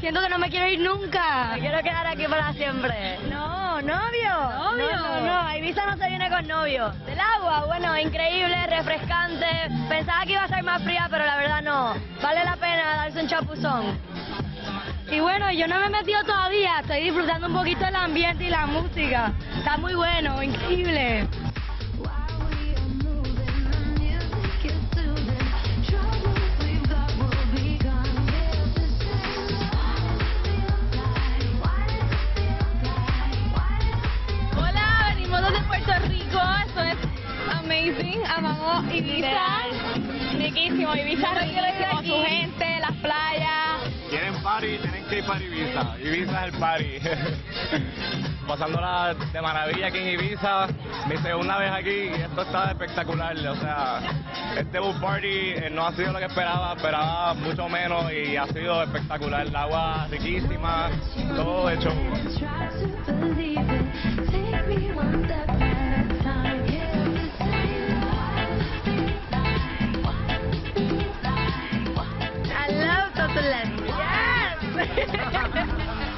siento que no me quiero ir nunca. Me quiero quedar aquí para siempre. No, novio. No, a Ibiza no se viene con novio. Del agua, bueno, increíble, refrescante. Pensaba que iba a ser más fría, pero la verdad no. Vale la pena darse un chapuzón. Y bueno, yo no me he metido todavía, estoy disfrutando un poquito del ambiente y la música. Está muy bueno, increíble. Hola, venimos desde Puerto Rico, esto es amazing, amamos Ibiza. Riquísimo, Ibiza riquísimo, su gente, las playas. Quieren party, tienen que ir para Ibiza. Ibiza es el party. Pasándola de maravilla aquí en Ibiza. Mi segunda vez aquí y esto está espectacular. O sea, este boom party no ha sido lo que esperaba mucho menos y ha sido espectacular. El agua riquísima, todo de show.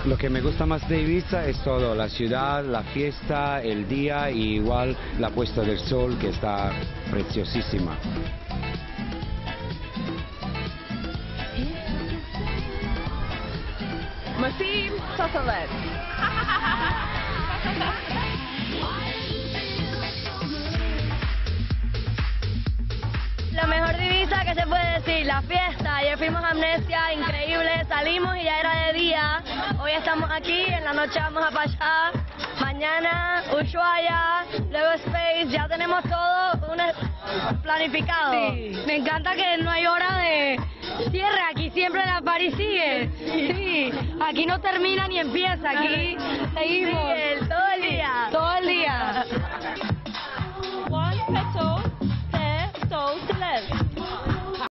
Lo que me gusta más de Ibiza es todo, la ciudad, la fiesta, el día y igual la puesta del sol que está preciosísima. Masim Sosolet. Lo mejor de Ibiza que se puede decir, la fiesta. Ayer fuimos a Amnesia, increíble, salimos y ya era de día. Hoy estamos aquí, en la noche vamos a Pachá. Mañana Ushuaia, luego Space, ya tenemos todo planificado. Sí, me encanta que no hay hora de cierre, aquí siempre la party sigue. Sí, aquí no termina ni empieza, aquí seguimos.